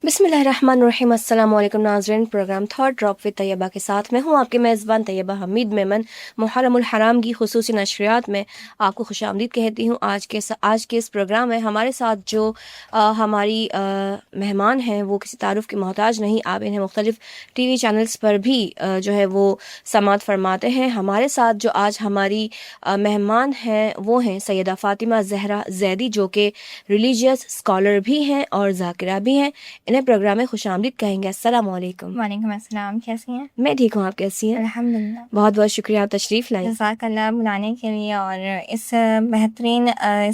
بسم اللہ الرحمن الرحیم۔ السلام علیکم ناظرین، پروگرام تھاٹ ڈراپ ود طیبہ کے ساتھ میں ہوں آپ کے میزبان طیبہ حمید میمن۔ محرم الحرام کی خصوصی نشریات میں آپ کو خوش آمدید کہتی ہوں۔ آج کے اس پروگرام میں ہمارے ساتھ جو ہماری مہمان ہیں وہ کسی تعارف کے محتاج نہیں، آپ انہیں مختلف ٹی وی چینلز پر بھی جو ہے وہ سماعت فرماتے ہیں۔ ہمارے ساتھ جو آج ہماری مہمان ہیں وہ ہیں سیدہ فاطمہ زہرا زیدی، جو کہ ریلیجیس اسکالر بھی ہیں اور ذاکرہ بھی ہیں۔ انہیں پروگرام میں خوش آمدید کہیں گے۔ السلام علیکم۔ وعلیکم السلام، کیسی ہیں؟ میں ٹھیک ہوں، آپ کیسی ہیں؟ الحمدللہ، بہت بہت شکریہ، آپ تشریف لائیں۔ جزاک اللہ بلانے کے لیے، اور اس بہترین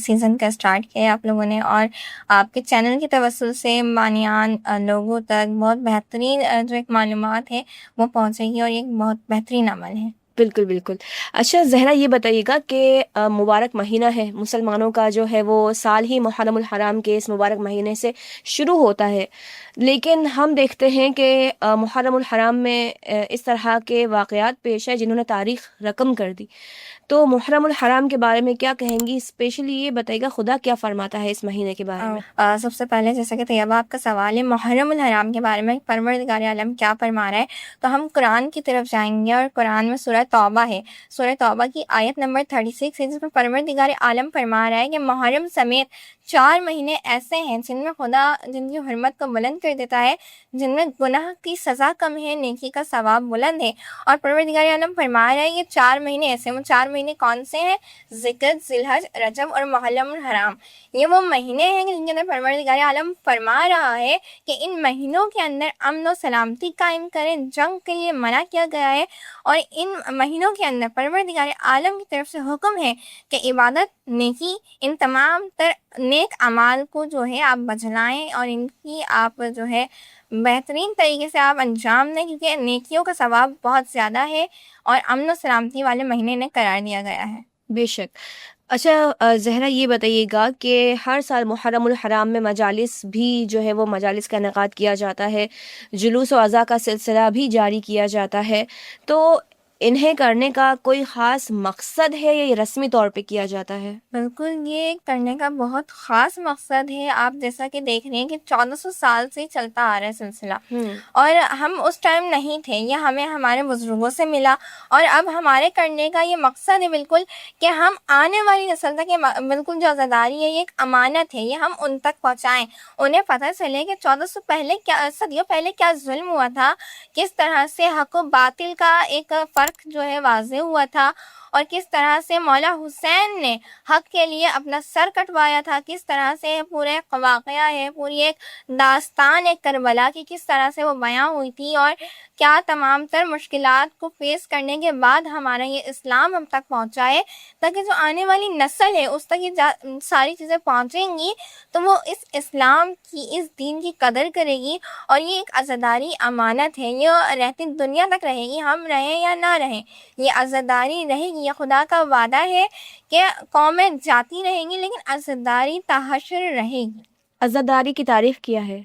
سیزن کا اسٹارٹ کیا آپ لوگوں نے، اور آپ کے چینل کی توسل سے مانیان لوگوں تک بہت بہترین جو ایک معلومات ہے وہ پہنچے گی، اور یہ ایک بہت بہترین عمل ہے۔ بالکل بالکل۔ اچھا زہرا، یہ بتائیے گا کہ مبارک مہینہ ہے مسلمانوں کا، جو ہے وہ سال ہی محرم الحرام کے اس مبارک مہینے سے شروع ہوتا ہے، لیکن ہم دیکھتے ہیں کہ محرم الحرام میں اس طرح کے واقعات پیش ہے جنہوں نے تاریخ رقم کر دی۔ تو محرم الحرام کے بارے میں کیا کہیں گی؟ اسپیشلی یہ بتائیے گا خدا کیا فرماتا ہے اس مہینے کے بارے میں؟ سب سے پہلے جیسا کہ طیبہ آپ کا سوال ہے محرم الحرام کے بارے میں، پروردگار عالم کیا فرما رہا ہے، تو ہم قرآن کی طرف جائیں گے، اور قرآن میں سورہ توبہ ہے، سورہ توبہ کی آیت نمبر 36 ہے، جس میں پروردگار عالم فرما رہا ہے کہ محرم سمیت 4 مہینے ایسے ہیں جن میں خدا جن کی حرمت کو بلند کر دیتا ہے، جن میں گناہ کی سزا کم ہے، نیکی کا ثواب بلند ہے۔ اور پروردگار عالم فرما رہا ہے یہ 4 مہینے ایسے ہیں۔ وہ 4 مہینے کون سے ہیں؟ ذکر، ذی الحج، رجب اور محرم الحرام۔ یہ وہ مہینے ہیں جن کے اندر پروردگار عالم فرما رہا ہے کہ ان مہینوں کے اندر امن و سلامتی قائم کریں، جنگ کے لیے منع کیا گیا ہے، اور ان مہینوں کے اندر پروردگار عالم کی طرف سے حکم ہے کہ عبادت، نیکی، ان تمام تر نیک اعمال کو جو ہے آپ بجلائیں، اور ان کی آپ جو ہے بہترین طریقے سے آپ انجام دیں، کیونکہ نیکیوں کا ثواب بہت زیادہ ہے، اور امن و سلامتی والے مہینے نے قرار دیا گیا ہے۔ بے شک۔ اچھا زہرا، یہ بتائیے گا کہ ہر سال محرم الحرام میں مجالس بھی جو ہے وہ مجالس کا انعقاد کیا جاتا ہے، جلوس و عزا کا سلسلہ بھی جاری کیا جاتا ہے، تو انہیں کرنے کا کوئی خاص مقصد ہے یا یہ رسمی طور پہ کیا جاتا ہے؟ بالکل، یہ کرنے کا بہت خاص مقصد ہے۔ آپ جیسا کہ دیکھ رہے ہیں کہ 1400 سال سے چلتا آ رہا ہے سلسلہ، اور ہم اس ٹائم نہیں تھے، یہ ہمیں ہمارے بزرگوں سے ملا، اور اب ہمارے کرنے کا یہ مقصد ہے بالکل کہ ہم آنے والی نسل تک یہ بالکل جو عزاداری ہے، یہ ایک امانت ہے، یہ ہم ان تک پہنچائیں، انہیں پتہ چلے کہ 1400 پہلے کیا، صدیوں پہلے کیا ظلم ہوا تھا، کس طرح سے حق و باطل کا ایک فرق جو ہے واضح ہوا تھا، اور کس طرح سے مولا حسین نے حق کے لیے اپنا سر کٹوایا تھا، کس طرح سے پورے ایک واقعہ ہے، پوری ایک داستان ایک کربلا کی کس طرح سے وہ بیاں ہوئی تھی، اور کیا تمام تر مشکلات کو فیس کرنے کے بعد ہمارا یہ اسلام ہم تک پہنچائے، تاکہ جو آنے والی نسل ہے اس تک یہ ساری چیزیں پہنچیں گی تو وہ اس اسلام کی، اس دین کی قدر کرے گی، اور یہ ایک عزاداری امانت ہے، یہ رہتی دنیا تک رہے گی، ہم رہیں یا نہ رہیں یہ عزاداری رہے گی۔ یہ خدا کا وعدہ ہے کہ قومیں جاتی رہیں گی لیکن عزاداری تحشر رہے گی۔ عزاداری کی تعریف کیا ہے؟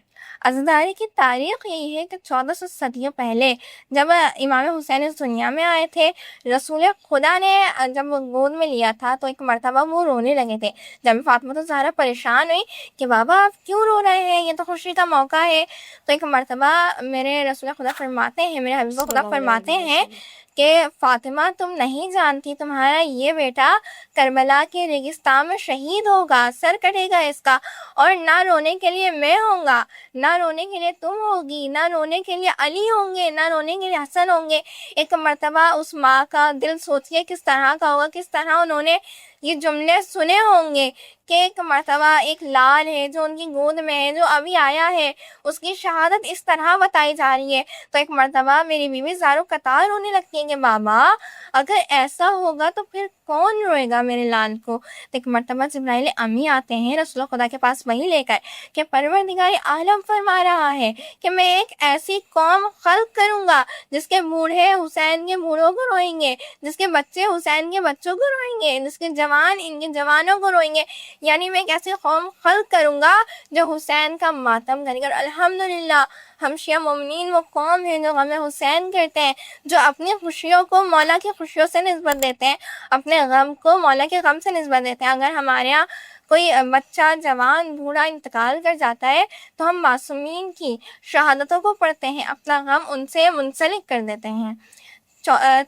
عزاداری کی تاریخ یہی ہے کہ 1400 صدیوں پہلے جب امام حسین اس دنیا میں آئے تھے، رسول خدا نے جب گود میں لیا تھا تو ایک مرتبہ وہ رونے لگے تھے۔ جب فاطمہ زہرا پریشان ہوئی کہ بابا آپ کیوں رو رہے ہیں، یہ تو خوشی کا موقع ہے، تو ایک مرتبہ میرے رسول خدا فرماتے ہیں، میرے حبیب خدا فرماتے ہیں کہ فاطمہ تم نہیں جانتی تمہارا یہ بیٹا کربلا کے ریگستان میں شہید ہوگا، سر کٹے گا اس کا، اور نہ رونے کے لیے میں ہوں گا، نہ رونے کے لیے تم ہوگی، نہ رونے کے لیے علی ہوں گے، نہ رونے کے لیے حسن ہوں گے۔ ایک مرتبہ اس ماں کا دل سوچئے کس طرح کا ہوگا، کس طرح انہوں نے یہ جملے سنے ہوں گے کہ ایک مرتبہ ایک لال ہے جو ان کی گود میں ہے، جو ابھی آیا ہے، اس کی شہادت اس طرح بتائی جا رہی ہے، تو ایک مرتبہ میری بیوی زارو قطار ہونے لگتی ہے کہ بابا اگر ایسا ہوگا تو پھر کون روئے گا میرے لال کو۔ تو ایک مرتبہ جبرائیل امی آتے ہیں رسول خدا کے پاس وہی لے کر کہ پروردگار عالم فرما رہا ہے کہ میں ایک ایسی قوم خلق کروں گا جس کے بوڑھے حسین کے بوڑھوں کو روئیں گے، جس کے بچے حسین کے بچوں کو روئیں گے، جس کے جوان ان کے جوانوں کو روئیں گے، یعنی میں ایک ایسی قوم خلق کروں گا جو حسین کا ماتم کرے گا۔ اور الحمدللہ ہم شیعہ مومنین وہ قوم ہیں جو غم حسین کرتے ہیں، جو اپنی خوشیوں کو مولا کی خوشیوں سے نسبت دیتے ہیں، اپنے غم کو مولا کے غم سے نسبت دیتے ہیں۔ اگر ہمارے ہاں کوئی بچہ جوان بوڑھا انتقال کر جاتا ہے تو ہم معصومین کی شہادتوں کو پڑھتے ہیں، اپنا غم ان سے منسلک کر دیتے ہیں۔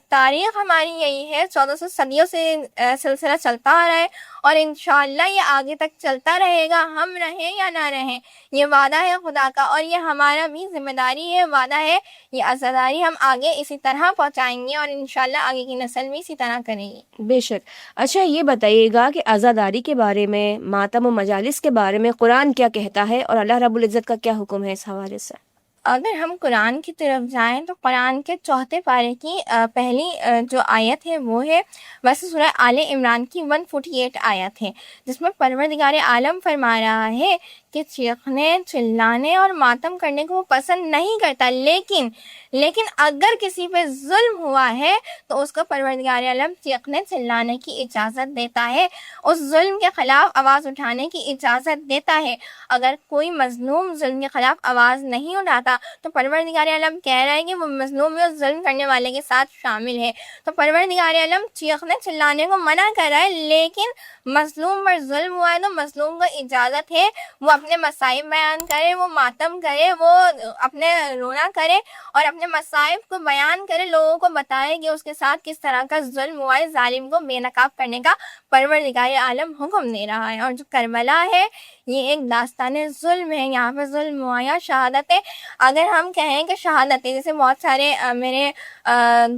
تاریخ ہماری یہی ہے، 1400 صدیوں سے سلسلہ چلتا آ رہا ہے اور انشاءاللہ یہ آگے تک چلتا رہے گا، ہم رہیں یا نہ رہیں۔ یہ وعدہ ہے خدا کا اور یہ ہمارا بھی ذمہ داری ہے، وعدہ ہے، یہ عزاداری ہم آگے اسی طرح پہنچائیں گے اور انشاءاللہ آگے کی نسل بھی اسی طرح کرے گی۔ بے شک۔ اچھا یہ بتائیے گا کہ عزاداری کے بارے میں، ماتم و مجالس کے بارے میں قرآن کیا کہتا ہے اور اللہ رب العزت کا کیا حکم ہے اس حوالے سے؟ اگر ہم قرآن کی طرف جائیں تو قرآن کے 4 پارے کی پہلی جو آیت ہے وہ ہے، ویسے سورہ آل عمران کی 148 آیت ہے، جس میں پروردگار عالم فرما رہا ہے کہ چیخنے، چلانے اور ماتم کرنے کو وہ پسند نہیں کرتا، لیکن اگر کسی پہ ظلم ہوا ہے تو اس کو پروردگار عالم چیخنے چلانے کی اجازت دیتا ہے، اس ظلم کے خلاف آواز اٹھانے کی اجازت دیتا ہے۔ اگر کوئی مظلوم ظلم کے خلاف آواز نہیں اٹھاتا تو پروردگار عالم کہہ رہا ہے کہ وہ مظلوم میں اس ظلم کرنے والے کے ساتھ شامل ہے۔ تو پروردگار عالم چیخنے چلانے کو منع کر رہا ہے، لیکن مظلوم پر ظلم ہوا ہے تو مظلوم کو اجازت ہے وہ اپنے مصائب بیان کرے، وہ ماتم کرے، وہ اپنے رونا کرے اور اپنے مصائب کو بیان کرے، لوگوں کو بتائے کہ اس کے ساتھ کس طرح کا ظلم ہوا ہے، ظالم کو بے نقاب کرنے کا پروردگار عالم حکم دے رہا ہے۔ اور جو کربلا ہے یہ ایک داستان ظلم ہے، یہاں پہ ظلم ہوا یا شہادت ہے۔ اگر ہم کہیں کہ شہادت ہے، جیسے بہت سارے میرے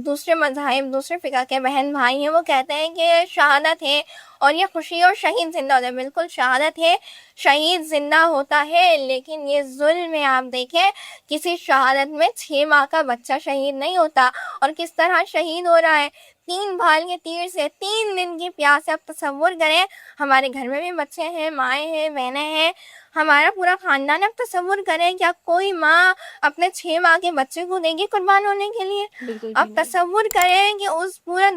دوسرے مذاہب، دوسرے فقہ کے بہن بھائی ہیں، وہ کہتے ہیں کہ شہادت ہے اور یہ خوشی اور شہید زندہ ہوتا ہے۔ بالکل شہادت ہے، شہید زندہ ہوتا ہے، لیکن یہ ظلم ہے۔ آپ دیکھیں کسی شہادت میں 6 ماہ کا بچہ شہید نہیں ہوتا، اور کس طرح شہید ہو رہا ہے 3 بھال کے تیر سے، 3 دن کی پیاس سے۔ آپ تصور کریں، ہمارے گھر میں بھی بچے ہیں، مائیں ہیں، بہنیں ہیں، ہمارا پورا خاندان۔ اب تصور کریں کیا کوئی ماں اپنے 6 ماہ کے بچے کو دے گی قربان ہونے کے لیے؟ بالکل اب تصور کریں کہ اس پورا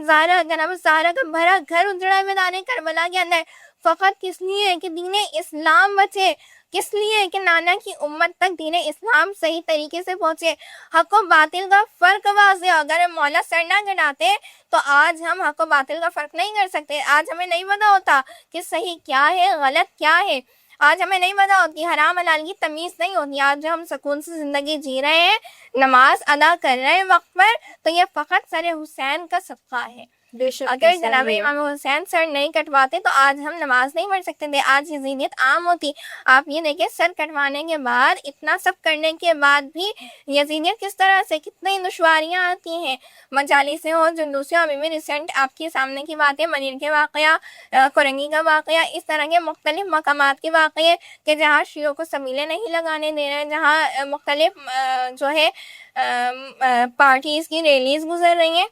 جناب زہرا کا بھرا گھر اجڑا ہے میدان کربلا کے اندر، فقط کس لیے کہ دین اسلام بچے، کس لیے کہ نانا کی امت تک دین اسلام صحیح طریقے سے پہنچے۔ حق و باطل کا فرق واضح، اگر مولا سر نہ گڑاتے تو آج ہم حق و باطل کا فرق نہیں کر سکتے۔ آج ہمیں نہیں پتا ہوتا کہ صحیح کیا ہے، غلط کیا ہے۔ آج ہمیں نہیں پتا ہوتی، حرام حلال کی تمیز نہیں ہوتی۔ آج جو ہم سکون سے زندگی جی رہے ہیں، نماز ادا کر رہے ہیں وقت پر، تو یہ فقط سر حسین کا صدقہ ہے۔ بے شک اگر جناب امام حسین سر نہیں کٹواتے تو آج ہم نماز نہیں پڑھ سکتے تھے، آج یزیدیت عام ہوتی۔ آپ یہ دیکھیں سر کٹوانے کے بعد، اتنا سب کرنے کے بعد بھی یزیدیت کس طرح سے، کتنی دشواریاں آتی ہیں، مجالسیں ہوں، جلوسیں۔ ابھی میں ریسنٹ آپ کے سامنے کی بات ہے، منیر کے واقعہ، کرنگی کا واقعہ، اس طرح کے مختلف مقامات کے واقعے کہ جہاں شیعوں کو سبیلیں نہیں لگانے دے رہے، جہاں مختلف جو ہے پارٹیز کی ریلیز گزر رہی ہیں،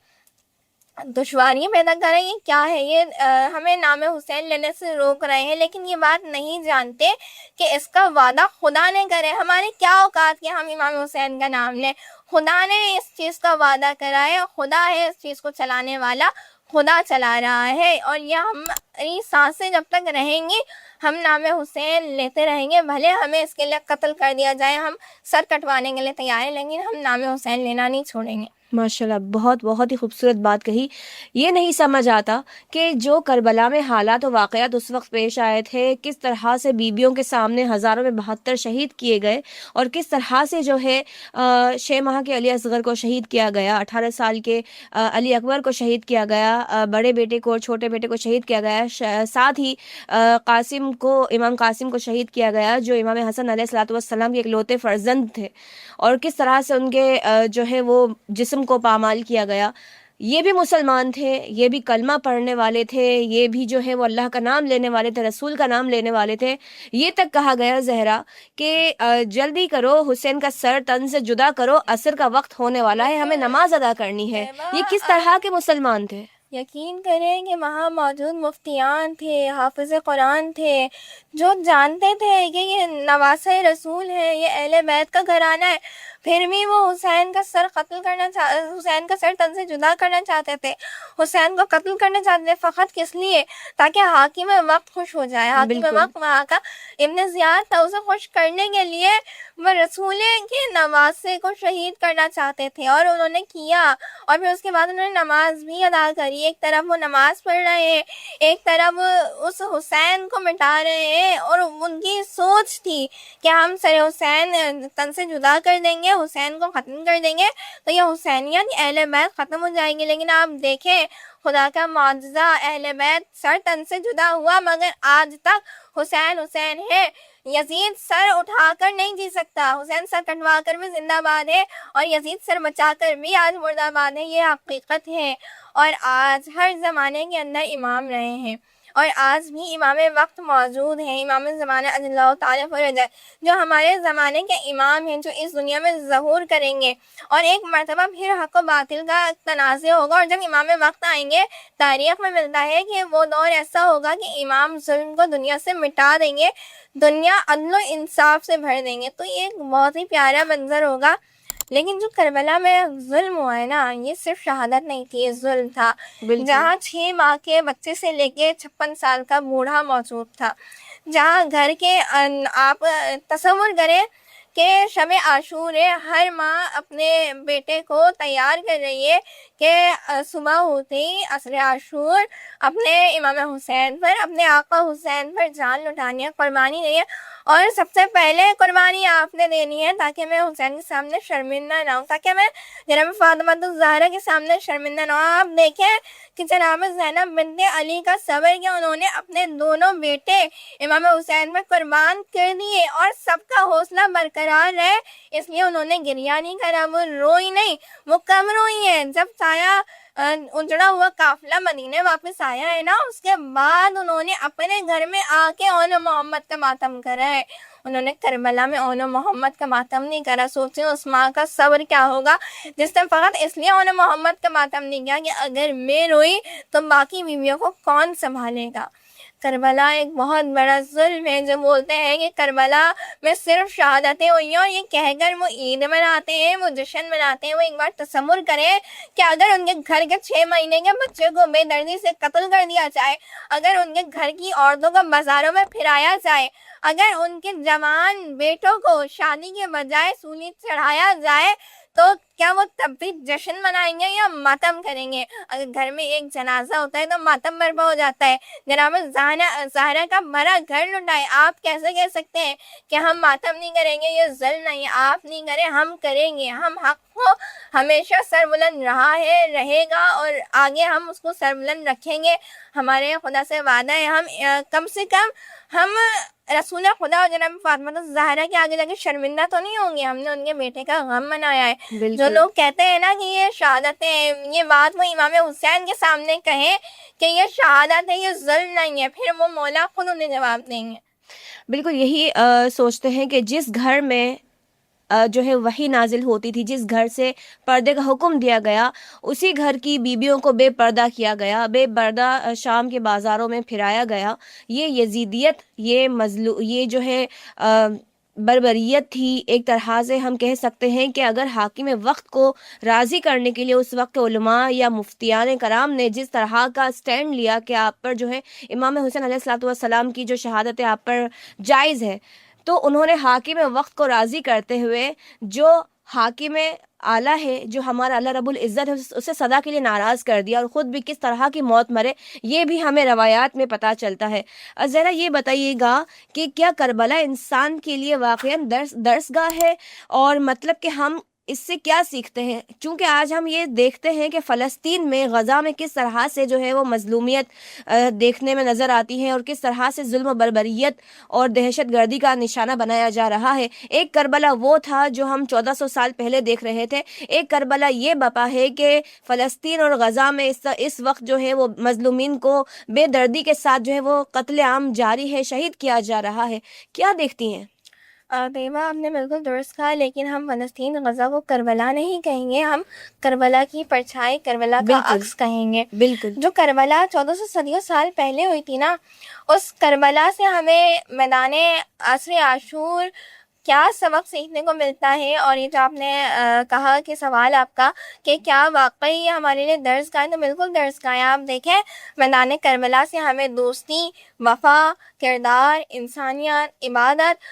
دشواریاں پیدا کر رہے ہیں۔ کیا ہے یہ؟ ہمیں نام حسین لینے سے روک رہے ہیں، لیکن یہ بات نہیں جانتے کہ اس کا وعدہ خدا نے کرے۔ ہمارے کیا اوقات کہ ہم امام حسین کا نام لیں؟ خدا نے اس چیز کا وعدہ کرا ہے، خدا ہے اس چیز کو چلانے والا، خدا چلا رہا ہے، اور یہ ہماری سانسیں جب تک رہیں گی ہم نام حسین لیتے رہیں گے۔ بھلے ہمیں اس کے لیے قتل کر دیا جائے، ہم سر کٹوانے کے لیے تیار ہیں، لیکن ہم نام حسین لینا نہیں چھوڑیں گے۔ ماشاءاللہ، بہت ہی خوبصورت بات کہی۔ یہ نہیں سمجھ آتا کہ جو کربلا میں حالات و واقعات اس وقت پیش آئے تھے، کس طرح سے بیبیوں کے سامنے ہزاروں میں 72 شہید کیے گئے، اور کس طرح سے جو ہے 6 ماہ کے علی اصغر کو شہید کیا گیا، 18 سال کے علی اکبر کو شہید کیا گیا، بڑے بیٹے کو اور چھوٹے بیٹے کو شہید کیا گیا، ساتھ ہی امام قاسم کو شہید کیا گیا جو امام حسن علیہ الصلوۃ والسلام کے اکلوتے فرزند تھے، اور کس طرح سے ان کے جو ہے وہ جسم کو پامال کیا گیا۔ یہ بھی مسلمان تھے، یہ بھی کلمہ پڑھنے والے تھے، یہ بھی جو ہے وہ اللہ کا نام لینے والے تھے، رسول کا نام لینے والے تھے۔ یہ تک کہا گیا زہرا کہ جلدی کرو، حسین کا سر تن سے جدا کرو، عصر کا وقت ہونے والا ہے، ہمیں نماز ادا کرنی ہے۔ یہ کس طرح کے مسلمان تھے؟ یقین کریں کہ وہاں موجود مفتیان تھے، حافظ قرآن تھے، جو جانتے تھے کہ یہ نواسہ رسول ہے، یہ اہل بیت کا گھرانہ ہے، پھر بھی وہ حسین کا سر حسین کا سر تن سے جدا کرنا چاہتے تھے، حسین کو قتل کرنا چاہتے تھے، فقط کس لیے؟ تاکہ حاکم وقت خوش ہو جائے۔ حاکم وقت وہاں کا ابن زیاد تھا، اسے خوش کرنے کے لیے وہ رسول کے نواسے کو شہید کرنا چاہتے تھے، اور انہوں نے کیا، اور پھر اس کے بعد انہوں نے نماز بھی ادا کری۔ ابھی ایک طرف وہ نماز پڑھ رہے ہیں، ایک طرف اس حسین کو مٹا رہے ہیں، اور ان کی سوچ تھی کہ ہم سر حسین تن سے جدا کر دیں گے، حسین کو ختم کر دیں گے تو یہ حسینیت اہل بیت ختم ہو جائے گی۔ لیکن آپ دیکھیں خدا کا معجزہ، اہل بیت سر تن سے جدا ہوا مگر آج تک حسین حسین ہے۔ یزید سر اٹھا کر نہیں جی سکتا، حسین سر کٹوا کر بھی زندہ باد ہے، اور یزید سر بچا کر بھی آج مردہ باد ہے۔ یہ حقیقت ہے، اور آج ہر زمانے کے اندر امام رہے ہیں، اور آج بھی امام وقت موجود ہیں، امام زمانہ علی اللہ تعالیٰ فرج، جو ہمارے زمانے کے امام ہیں، جو اس دنیا میں ظہور کریں گے، اور ایک مرتبہ پھر حق و باطل کا تنازع ہوگا، اور جب امام وقت آئیں گے تاریخ میں ملتا ہے کہ وہ دور ایسا ہوگا کہ امام ظلم کو دنیا سے مٹا دیں گے، دنیا عدل و انصاف سے بھر دیں گے، تو یہ ایک بہت ہی پیارا منظر ہوگا۔ لیکن جو کربلا میں ظلم ہوا ہے نا، یہ صرف شہادت نہیں تھی، یہ ظلم تھا، بالکل جہاں 6 ماہ کے بچے سے لے کے 56 سال کا بوڑھا موجود تھا، جہاں گھر کے آپ تصور کریں کہ شب عاشور ہے، ہر ماں اپنے بیٹے کو تیار کر رہی ہے کہ صبح ہوتے ہی عصر عاشور اپنے امام حسین پر، اپنے آقا حسین پر جان لٹانی ہے، قربانی دینی ہے، اور سب سے پہلے قربانی آپ نے دینی ہے تاکہ میں حسین کے سامنے شرمندہ نہ ہوں، تاکہ میں جناب فاطمہ الزہرا کے سامنے شرمندہ نہ ہوں۔ آپ دیکھیں کہ جناب زینب بنت علی کا صبر کہ انہوں نے اپنے دونوں بیٹے امام حسین پر قربان کر دیے، اور سب کا حوصلہ برقرار رہے، اس لیے انہوں نے گریہ نہیں کرا، وہ روئی نہیں، وہ کم روئی ہیں۔ جب سایہ اجڑا ہوا قافلہ مدینے واپس آیا ہے نا، اس کے بعد انہوں نے اپنے گھر میں آ کے اون محمد کا ماتم کرا ہے، انہوں نے کربلا میں اون محمد کا ماتم نہیں کرا۔ سوچیں اس ماں کا صبر کیا ہوگا جس نے فقط اس لیے اون محمد کا ماتم نہیں کیا کہ اگر میں روئی تو باقی بیویوں کو کون سنبھالے گا۔ کربلا ایک بہت بڑا ظلم ہے، جو بولتے ہیں کہ کربلا میں صرف شہادتیں ہوئی ہیں، اور یہ کہہ کر وہ عید مناتے ہیں، وہ جشن مناتے ہیں۔ وہ ایک بار تصور کریں کہ اگر ان کے گھر کے 6 مہینے کے بچے کو بے دردی سے قتل کر دیا جائے، اگر ان کے گھر کی عورتوں کو بازاروں میں پھرایا جائے، اگر ان کے جوان بیٹوں کو شادی کے بجائے سولی چڑھایا جائے، تو کیا وہ تب بھی جشن منائیں گے یا ماتم کریں گے؟ اگر گھر میں ایک جنازہ ہوتا ہے تو ماتم برپا ہو جاتا ہے۔ جناب زہرا کا بھرا گھر لٹائے، آپ کیسے کہہ سکتے ہیں کہ ہم ماتم نہیں کریں گے؟ یہ ظلم نہیں، آپ نہیں کریں، ہم کریں گے۔ ہم حق کو ہمیشہ سر بلند رہا ہے، رہے گا، اور آگے ہم اس کو سر بلند رکھیں گے۔ ہمارے خدا سے وعدہ ہے، ہم کم سے کم ہم رسول خدا اور جناب فاطمہ الزہرا کے آگے جا کے شرمندہ تو نہیں ہوں گے۔ ہم نے ان کے بیٹے کا غم منایا ہے۔ جو بالکل لوگ کہتے ہیں نا کہ یہ شہادتیں، یہ بات وہ امام حسین کے سامنے کہیں کہ یہ شہادت ہے، یہ ظلم نہیں ہے، پھر وہ مولا خود انہیں جواب دیں گے۔ بالکل یہی سوچتے ہیں کہ جس گھر میں جو ہے وحی نازل ہوتی تھی، جس گھر سے پردے کا حکم دیا گیا، اسی گھر کی بیبیوں کو بے پردہ کیا گیا، بے پردہ شام کے بازاروں میں پھرایا گیا۔ یہ یزیدیت، یہ جو ہے بربریت تھی۔ ایک طرح سے ہم کہہ سکتے ہیں کہ اگر حاکم وقت کو راضی کرنے کے لیے اس وقت علماء یا مفتیان کرام نے جس طرح کا سٹینڈ لیا کہ آپ پر جو ہے امام حسین علیہ الصلوۃ والسلام کی جو شہادت آپ پر جائز ہے، تو انہوں نے حاکم وقت کو راضی کرتے ہوئے جو حاکم اعلیٰ ہے، جو ہمارا اللہ رب العزت ہے، اسے سدا کے لیے ناراض کر دیا، اور خود بھی کس طرح کی موت مرے یہ بھی ہمیں روایات میں پتہ چلتا ہے۔ ذرا یہ بتائیے گا کہ کیا کربلا انسان کے لیے واقعاً درسگاہ ہے، اور مطلب کہ ہم اس سے کیا سیکھتے ہیں؟ چونکہ آج ہم یہ دیکھتے ہیں کہ فلسطین میں، غزہ میں کس طرح سے جو ہے وہ مظلومیت دیکھنے میں نظر آتی ہے، اور کس طرح سے ظلم و بربریت اور دہشت گردی کا نشانہ بنایا جا رہا ہے۔ ایک کربلا وہ تھا جو ہم 1400 سال پہلے دیکھ رہے تھے، ایک کربلا یہ بپا ہے کہ فلسطین اور غزہ میں اس وقت جو ہے وہ مظلومین کو بے دردی کے ساتھ جو ہے وہ قتل عام جاری ہے، شہید کیا جا رہا ہے۔ کیا دیکھتی ہیں؟ طیبہ آپ نے بالکل درست کہا، لیکن ہم فلسطین غزہ کو کربلا نہیں کہیں گے، ہم کربلا کی پرچھائی، کربلا کا بالکل عکس کہیں گے۔ بالکل جو کربلا 1400 صدیوں سال پہلے ہوئی تھی نا، اس کربلا سے ہمیں میدان عصر عاشور کیا سبق سیکھنے کو ملتا ہے؟ اور یہ جو آپ نے کہا کہ سوال آپ کا کہ کیا واقعی یہ ہمارے لیے درس کا ہے، تو بالکل درس کا ہے۔ آپ دیکھیں میدان کربلا سے ہمیں دوستی، وفا، کردار، انسانیت، عبادت،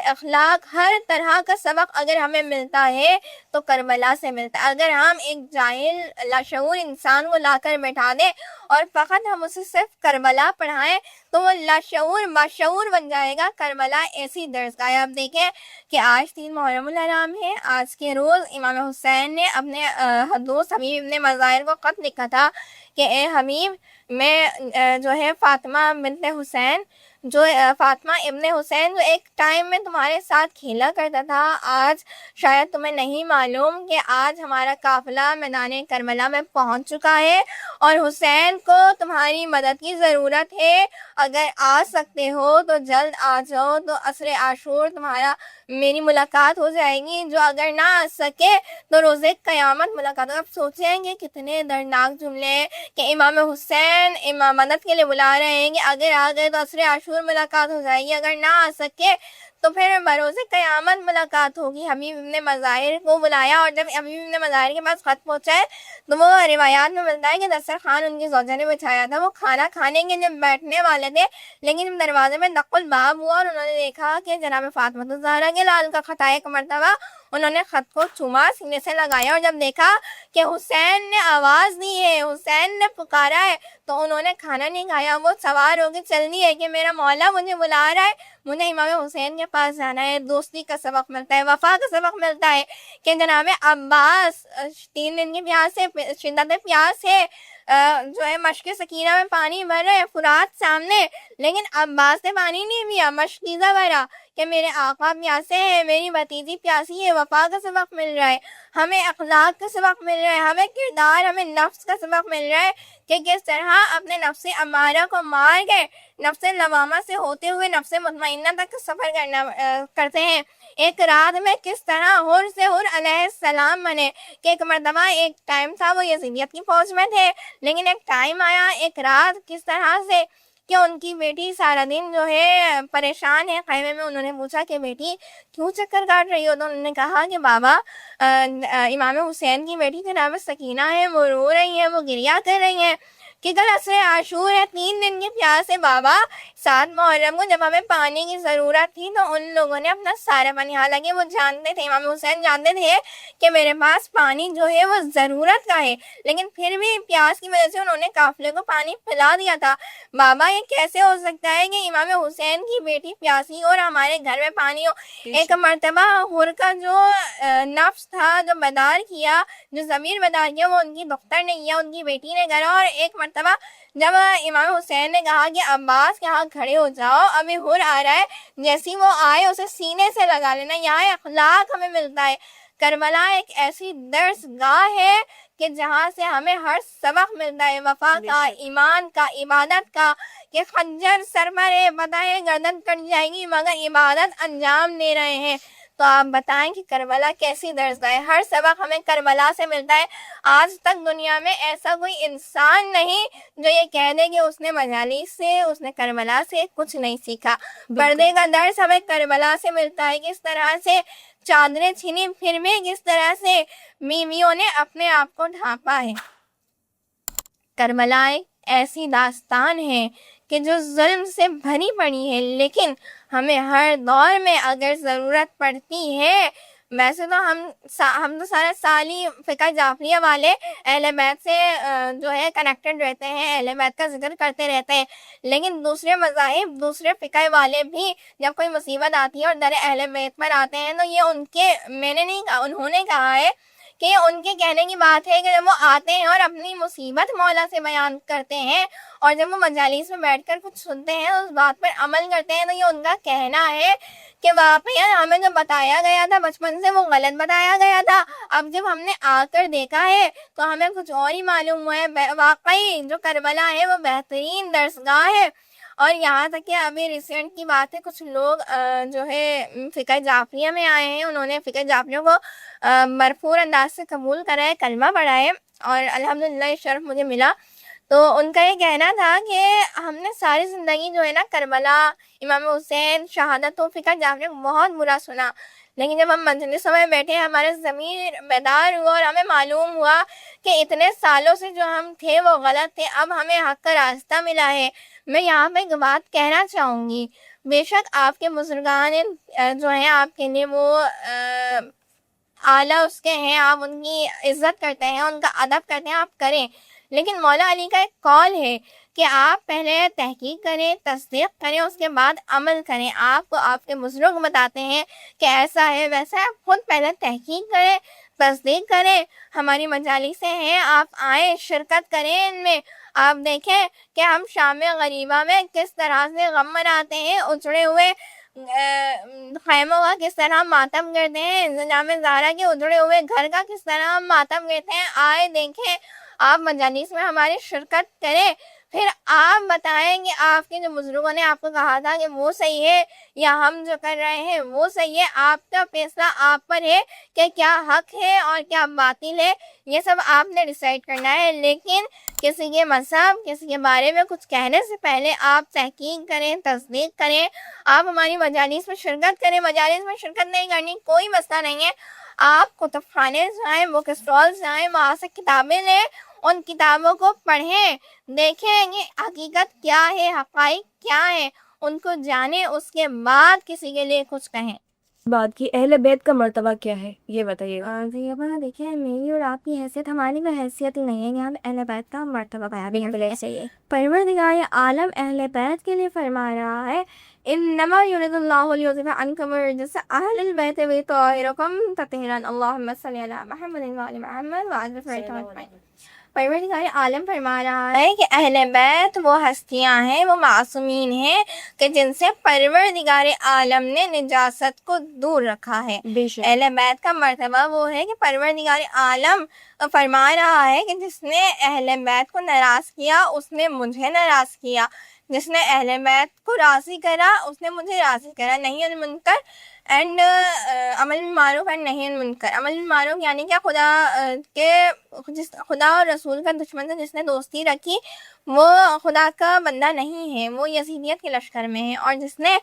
اخلاق، ہر طرح کا سبق اگر ہمیں ملتا ہے تو کربلا سے ملتا ہے۔ اگر ہم ایک جاہل لاشعور انسان کو لا کر بیٹھا دیں اور فقط ہم اسے صرف کربلا پڑھائیں تو وہ لاشعور باشعور بن جائے گا۔ کربلا ایسی درسگاہ ہے۔ آپ دیکھیں کہ آج 3 محرم الحرام ہے، آج کے روز امام حسین نے اپنے دوست حبیب ابن مظاہر کو خط لکھا تھا کہ اے حبیب، میں جو ہے فاطمہ بنت حسین، جو فاطمہ ابن حسین جو ایک ٹائم میں تمہارے ساتھ کھیلا کرتا تھا، آج شاید تمہیں نہیں معلوم کہ آج ہمارا قافلہ میدان کربلا میں پہنچ چکا ہے اور حسین کو تمہاری مدد کی ضرورت ہے۔ اگر آ سکتے ہو تو جلد آ جاؤ، تو عصر عاشور تمہارا میری ملاقات ہو جائے گی، جو اگر نہ آ سکے تو روز قیامت ملاقات ہو۔ آپ سوچیں گے کتنے دردناک جملے ہیں کہ امام حسین امام مدد کے لیے بلا رہے ہیں کہ اگر آ گئے تو عصر عاشور ملاقات ہو جائے گی، اگر نہ آ سکے تو پھر بروز قیامت ملاقات ہوگی۔ حبیب ابن مظاہر کو بلایا، اور جب حبیب ابن مظاہر کے پاس خط پہنچا ہے تو وہ روایات میں ملتا ہے کہ دسترخوان ان کی زوجہ نے بچھایا تھا، وہ کھانا کھانے کے لیے بیٹھنے والے تھے، لیکن جب دروازے میں دق الباب ہوا اور انہوں نے دیکھا کہ جناب فاطمہ الزہرا کے لال کا خط ہے، ایک مرتبہ انہوں نے خط کو چوما، سینے سے لگایا، اور جب دیکھا کہ حسین نے آواز دی ہے، حسین نے پکارا ہے، تو انہوں نے کھانا نہیں کھایا، وہ سوار ہو کے چل دی ہے کہ میرا مولا مجھے بلا رہا ہے، مجھے امام حسین کے پاس جانا ہے۔ دوستی کا سبق ملتا ہے، وفا کا سبق ملتا ہے کہ جناب عباس 3 دن کی پیاس ہے، شدت پیاس ہے، جو ہے مشق سکینہ میں پانی بھر رہے، فرات سامنے، لیکن عباس نے پانی نہیں پیا، مشکیزہ بھرا کہ میرے آقا پیاسے ہیں، میری بھتیجی پیاسی ہے۔ وفا کا سبق مل رہا ہے، ہمیں اخلاق کا سبق مل رہا ہے، ہمیں کردار، ہمیں نفس کا سبق مل رہا ہے کہ کس طرح اپنے نفس امارہ کو مار کے نفس لوامہ سے ہوتے ہوئے نفس مطمئنہ تک سفر کرتے ہیں۔ ایک رات میں کس طرح حر سے حر علیہ السلام بنے کہ ایک مرتبہ ایک ٹائم تھا وہ یزیدیت کی فوج میں تھے، لیکن ایک ٹائم آیا، ایک رات کس طرح سے کہ ان کی بیٹی سارا دن جو ہے پریشان ہے خیمے میں۔ انہوں نے پوچھا کہ بیٹی کیوں چکر کاٹ رہی ہو؟ تو انہوں نے کہا کہ بابا امام حسین کی بیٹی جناب سکینہ ہے، وہ رو رہی ہیں، وہ گریہ کر رہی ہیں کہ کل عصر عاشور ہے، 3 دن کی پیاس ہے بابا۔ 7 محرم کو جب ہمیں پانی کی ضرورت تھی تو ان لوگوں نے اپنا سارا پانی، حالانکہ وہ جانتے تھے، امام حسین جانتے تھے کہ میرے پاس پانی جو ہے وہ ضرورت کا ہے، لیکن پھر بھی پیاس کی وجہ سے انہوں نے قافلے کو پانی پلا دیا تھا۔ بابا یہ کیسے ہو سکتا ہے کہ امام حسین کی بیٹی پیاسی ہو اور ہمارے گھر میں پانی ہو؟ ایک مرتبہ حر کا جو نفس تھا، جو بیدار کیا، جو ضمیر بیدار کیا، وہ ان کی دختر نے کیا، ان کی بیٹی نے کرا۔ اور ایک مرتبہ جب امام حسین نے کہا کہ عباس یہاں کھڑے ہو جاؤ، ابھی حر آ رہا ہے، جیسی وہ آئے اسے سینے سے لگا لینا، یہاں اخلاق ہمیں ملتا ہے۔ کربلا ایک ایسی درس گاہ ہے کہ جہاں سے ہمیں ہر سبق ملتا ہے، وفا کا، ایمان کا، عبادت کا، کہ خنجر سر پر ہے، پتہ ہے گردن کٹ جائے گی مگر عبادت انجام دے رہے ہیں۔ تو آپ بتائیں کہ کربلا کیسی درس گاہ ہے؟ ہر سبق ہمیں کربلا سے ملتا ہے۔ آج تک دنیا میں ایسا کوئی انسان نہیں جو یہ کہہ دے کہ اس نے مجالس سے، اس نے کربلا سے کچھ نہیں سیکھا۔ پردے کا درس ہمیں کربلا سے ملتا ہے، کس طرح سے چادریں چھینی پھر بھی کس طرح سے بیویوں نے اپنے آپ کو ڈھانپا ہے۔ کربلا ایک ایسی داستان ہے کہ جو ظلم سے بھری پڑی ہے، لیکن ہمیں ہر دور میں اگر ضرورت پڑتی ہے، ویسے تو ہم تو سارا سال ہی فقہ جعفریہ والے اہل بیت سے جو ہے کنیکٹڈ رہتے ہیں، اہل بیت کا ذکر کرتے رہتے ہیں، لیکن دوسرے مذاہب، دوسرے فقہ والے بھی جب کوئی مصیبت آتی ہے اور در اہل بیت پر آتے ہیں تو یہ ان کے، میں نے نہیں کہا، انہوں نے کہا ہے کہ یہ ان کے کہنے کی بات ہے کہ جب وہ آتے ہیں اور اپنی مصیبت مولا سے بیان کرتے ہیں اور جب وہ مجالس میں بیٹھ کر کچھ سنتے ہیں، اس بات پر عمل کرتے ہیں، تو یہ ان کا کہنا ہے کہ واقعی ہمیں جو بتایا گیا تھا بچپن سے وہ غلط بتایا گیا تھا، اب جب ہم نے آ کر دیکھا ہے تو ہمیں کچھ اور ہی معلوم ہوا ہے۔ واقعی جو کربلا ہے وہ بہترین درسگاہ ہے۔ اور یہاں تک کہ ابھی ریسنٹ کی بات ہے، کچھ لوگ جو ہے فقہ جعفریہ میں آئے ہیں، انہوں نے فقہ جعفریہ کو مرفوع انداز سے قبول کرا ہے، کلمہ پڑھا ہے، اور الحمدللہ یہ شرف مجھے ملا۔ تو ان کا یہ کہنا تھا کہ ہم نے ساری زندگی جو ہے نا کربلا، امام حسین، شہادت و فکر جعفر کو بہت برا سنا، لیکن جب ہم مجلسوں میں بیٹھے ہمارے ضمیر بیدار ہوا اور ہمیں معلوم ہوا کہ اتنے سالوں سے جو ہم تھے وہ غلط تھے، اب ہمیں حق کا راستہ ملا ہے۔ میں یہاں پہ ایک بات کہنا چاہوں گی، بے شک آپ کے بزرگان جو ہیں آپ کے لیے وہ اعلیٰ اس کے ہیں، آپ ان کی عزت کرتے ہیں، ان کا ادب کرتے ہیں، آپ کریں، لیکن مولا علی کا ایک قول ہے کہ آپ پہلے تحقیق کریں، تصدیق کریں، اس کے بعد عمل کریں۔ آپ کو آپ کے بزرگ بتاتے ہیں کہ ایسا ہے ویسا ہے، آپ خود پہلے تحقیق کریں، تصدیق کریں۔ ہماری مجالسیں ہیں، آپ آئیں، شرکت کریں ان میں۔ آپ دیکھیں کہ ہم شام غریبہ میں کس طرح سے غم مناتے ہیں، اجڑے ہوئے خیموں کا کس طرح ماتم کرتے ہیں، انضمام زہرا کے اجڑے ہوئے گھر کا کس طرح ہم ماتم کرتے ہیں۔ آئے دیکھیں، آپ مجالس میں ہماری شرکت کریں، پھر آپ بتائیں کہ آپ کے جو بزرگوں نے آپ کو کہا تھا کہ وہ صحیح ہے یا ہم جو کر رہے ہیں وہ صحیح ہے۔ آپ کا فیصلہ آپ پر ہے کہ کیا حق ہے اور کیا باطل ہے، یہ سب آپ نے ڈیسائیڈ کرنا ہے۔ لیکن کسی کے مذہب، کسی کے بارے میں کچھ کہنے سے پہلے آپ تحقیق کریں، تصدیق کریں۔ آپ ہماری مجالس میں شرکت کریں، مجالس میں شرکت نہیں کرنی کوئی مسئلہ نہیں ہے، آپ کتب خانے جائیں، بک اسٹال جائیں، وہاں سے کتابیں لیں، ان کتابوں کو پڑھیں، دیکھیں کہ حقیقت کیا ہے، حقائق کیا ہے، ان کو جانیں، اس کے بعد کسی کے لیے کچھ کہیں۔ بات کی اہل بیت کا مرتبہ کیا ہے یہ بتائیے گا۔ دیکھیں، میری اور آپ کی حیثیت ہماری کوئی حیثیت ہی نہیں ہے کہ ہم اہل بیت کا مرتبہ بیان کریں۔ پروردگار عالم اہل بیت کے لیے فرما رہا ہے، انما یرید اللہ لیذہب عنکم الرجس اہل البیت ویطہرکم تطہیرا، اللہم صلی علی محمد وعلی محمد وعلی محمد۔ پروردگار عالم فرما رہا ہے کہ اہل بیت وہ ہستیاں ہیں، وہ معصومین ہیں کہ جن سے پروردگار عالم نے نجاست کو دور رکھا ہے۔ بے شک اہل بیت کا مرتبہ وہ ہے کہ پروردگار عالم فرما رہا ہے کہ جس نے اہل بیت کو ناراض کیا اس نے مجھے ناراض کیا، جس نے اہل بیت کو راضی کرا اس نے مجھے راضی کرا۔ نہیں المنکر اینڈ عمل بالمعروف اینڈ نہیں المنکر۔ عمل بالمعروف یعنی کہ خدا اور رسول کا دشمن سے جس نے دوستی رکھی وہ خدا کا بندہ نہیں ہے، وہ یزیدیت کے لشکر میں ہے، اور جس نے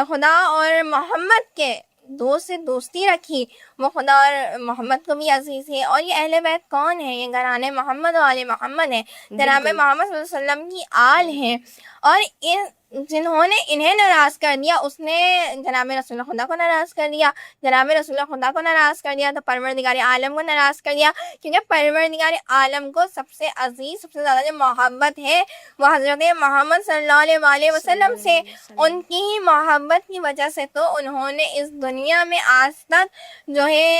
خدا اور محمد کے دوست سے دوستی رکھی وہ خدا اور محمد کو بھی عزیز ہے۔ اور یہ اہل بیت کون ہے؟ یہ گھرانے محمد و آل محمد ہیں، جناب محمد صلی اللہ علیہ وسلم کی آل ہیں، اور جنہوں نے انہیں ناراض کر دیا اس نے جناب رسول خدا کو ناراض کر دیا، جناب رسول خدا کو ناراض کر دیا تو پروردگار عالم کو ناراض کر دیا، کیونکہ پروردگار عالم کو سب سے عزیز، سب سے زیادہ جو محبت ہے وہ حضرت محمد صلی اللہ علیہ وآلہ وسلم سے۔ ان کی ہی محبت کی وجہ سے تو انہوں نے اس دنیا میں آج تک جو ہے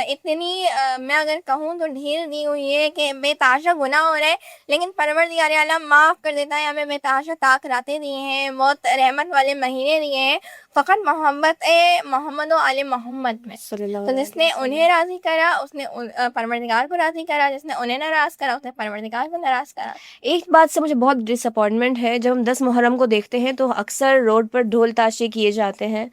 اتنی میں اگر کہوں تو ڈھیل دی ہوئی ہے کہ بے تحاشا گناہ ہو رہے، لیکن پروردگار عالم معاف کر دیتا ہے، ہمیں بے تحاشا طاق راتیں دی ہیں، بہت رحمت والے مہینے دیے ہیں، فقط محبت محمد و آل محمد میں۔ تو جس نے انہیں راضی کرا اس نے پروردگار کو راضی کرا، جس نے انہیں ناراض کرا اس نے پروردگار کو ناراض کرا۔ ایک بات سے مجھے بہت ڈس اپوائنٹمنٹ ہے، جب ہم 10 محرم کو دیکھتے ہیں تو اکثر روڈ پر ڈھول تاشے کیے جاتے ہیں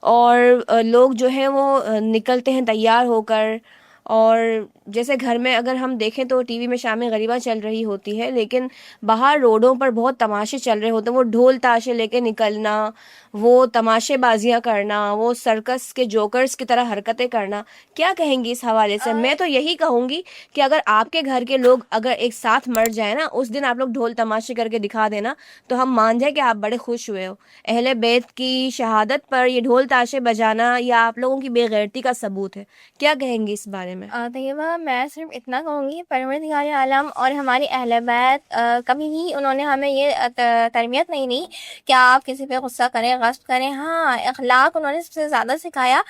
اور لوگ جو ہیں وہ نکلتے ہیں تیار ہو کر، اور جیسے گھر میں اگر ہم دیکھیں تو ٹی وی میں شام غریبہ چل رہی ہوتی ہے، لیکن باہر روڈوں پر بہت تماشے چل رہے ہوتے ہیں، وہ ڈھول تاشے لے کے نکلنا، وہ تماشے بازیاں کرنا، وہ سرکس کے جوکرز کی طرح حرکتیں کرنا، کیا کہیں گی اس حوالے سے؟ میں تو یہی کہوں گی کہ اگر آپ کے گھر کے لوگ اگر ایک ساتھ مر جائیں نا، اس دن آپ لوگ ڈھول تماشے کر کے دکھا دینا تو ہم مان جائیں کہ آپ بڑے خوش ہوئے ہو۔ اہل بیت کی شہادت پر یہ ڈھول تاشے بجانا یا آپ لوگوں کی بے غیرتی کا ثبوت ہے، کیا کہیں گی اس بارے میں؟ طیبہ، میں صرف اتنا کہوں گی، پروردگار عالم اور ہماری اہل بیت کبھی بھی انہوں نے ہمیں یہ تربیت نہیں دی کہ آپ کسی پہ غصہ کریں، غصب کریں۔ ہاں، اخلاق انہوں نے سب سے زیادہ سکھایا،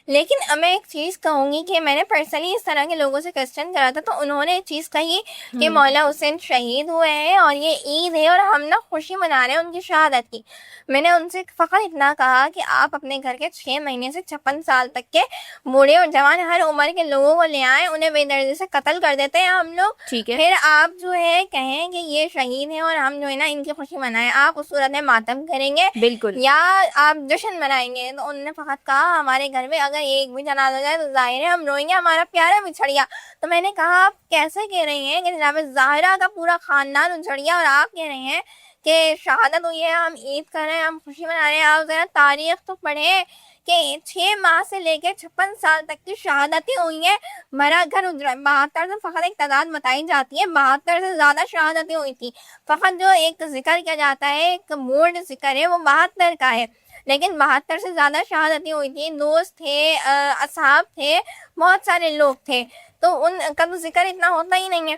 لیکن میں ایک چیز کہوں گی کہ میں نے پرسنلی اس طرح کے لوگوں سے کوسچن کرا تھا تو انہوں نے ایک چیز کہی کہ مولا حسین شہید ہوئے ہیں اور یہ عید ہے اور ہم نا خوشی منا رہے ہیں ان کی شہادت کی۔ میں نے ان سے فقط اتنا کہا کہ آپ اپنے گھر کے 6 مہینے سے 56 سال تک کے بوڑھے اور جوان ہر عمر کے لوگوں کو لے آئیں, انہیں بے دردی سے قتل کر دیتے ہیں ہم لوگ, ٹھیک ہے, پھر آپ جو ہے کہیں کہ یہ شہید ہیں اور ہم جو ہے نا ان کی خوشی منائیں, آپ اس صورت میں ماتم کریں گے بالکل یا آپ جشن منائیں گے؟ تو انہوں نے فقط کہا ہمارے گھر میں اگر ایک بھی جنازہ جائے تو ظاہر ہے ہم روئیں گے, ہمارا پیارا بچھڑ گیا. تو میں نے کہا آپ کیسے کہہ رہی ہیں کہ جناب ظاہرہ کا پورا خاندان اجڑ گیا اور آپ کہہ رہے ہیں کہ شہادت ہوئی ہے, ہم عید کر رہے ہیں, ہم خوشی منا رہے ہیں. آپ ذرا تاریخ تو پڑھیں کہ 6 ماہ سے لے کے 56 سال تک کی شہادتیں ہوئی ہیں, مرا گھر اجڑا. 72 سے فقط ایک تعداد بتائی جاتی ہے, 72 سے زیادہ شہادتیں ہوئی تھی. فقط جو ایک ذکر کیا جاتا ہے, ایک موڈ ذکر ہے, وہ 72 کا ہے, لیکن 72 سے زیادہ شہادتیں ہوئی تھی. دوست تھے, اصحاب تھے, بہت سارے لوگ تھے, تو ان کا تو ذکر اتنا ہوتا ہی نہیں ہے.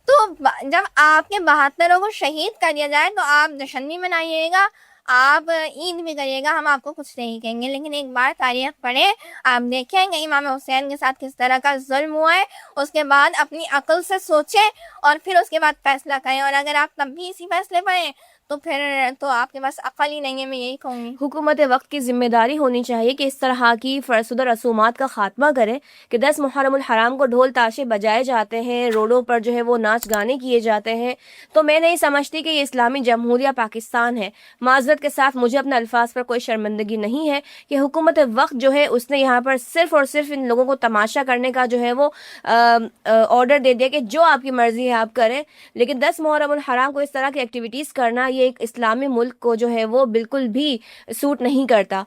تو جب آپ کے 72 کو شہید کر دیا جائے تو آپ جشن بھی منائیے گا, آپ عید بھی کریے گا, ہم آپ کو کچھ نہیں کہیں گے. لیکن ایک بار تاریخ پڑھیں, آپ دیکھیں کہ امام حسین کے ساتھ کس طرح کا ظلم ہوا ہے, اس کے بعد اپنی عقل سے سوچیں اور پھر اس کے بعد فیصلہ کریں. اور اگر آپ تب بھی اسی فیصلے پر ہیں تو پھر تو آپ کے پاس عقل ہی نہیں ہے, میں یہی کہوں گی. حکومت وقت کی ذمہ داری ہونی چاہیے کہ اس طرح کی فرسودہ رسومات کا خاتمہ کرے کہ 10 محرم الحرام کو ڈھول تاشے بجائے جاتے ہیں, روڈوں پر جو ہے وہ ناچ گانے کیے جاتے ہیں. تو میں نہیں سمجھتی کہ یہ اسلامی جمہوریہ پاکستان ہے. معذرت کے ساتھ مجھے اپنے الفاظ پر کوئی شرمندگی نہیں ہے کہ حکومت وقت جو ہے اس نے یہاں پر صرف اور صرف ان لوگوں کو تماشا کرنے کا جو ہے وہ آرڈر دے دیا کہ جو آپ کی مرضی ہے آپ کریں. لیکن 10 محرم الحرام کو اس طرح کی ایکٹیویٹیز کرنا یہ ایک اسلامی ملک کو جو ہے وہ بالکل بھی سوٹ نہیں کرتا.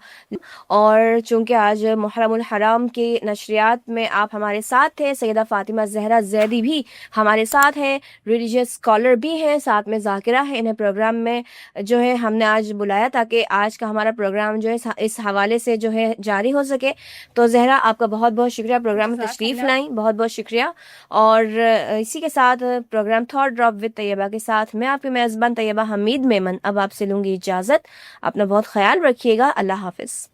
اور چونکہ آج محرم الحرام کی نشریات میں آپ ہمارے ساتھ تھے, سیدہ فاطمہ زہرا زیدی بھی ہمارے ساتھ ہیں, ریلیجیس اسکالر بھی ہیں, ساتھ میں ذاکرہ ہے. انہیں پروگرام میں جو ہے ہم نے آج بلایا تاکہ آج کا ہمارا پروگرام جو ہے اس حوالے سے جو ہے جاری ہو سکے. تو زہرا آپ کا بہت بہت شکریہ پروگرام میں تشریف لائیں, بہت بہت شکریہ. اور اسی کے ساتھ پروگرام تھاٹ ڈراپ وتھ طیبہ کے ساتھ میں آپ کی میزبان طیبہ حمید میمن اب آپ سے لوں گی اجازت. اپنا بہت خیال رکھیے گا. اللہ حافظ.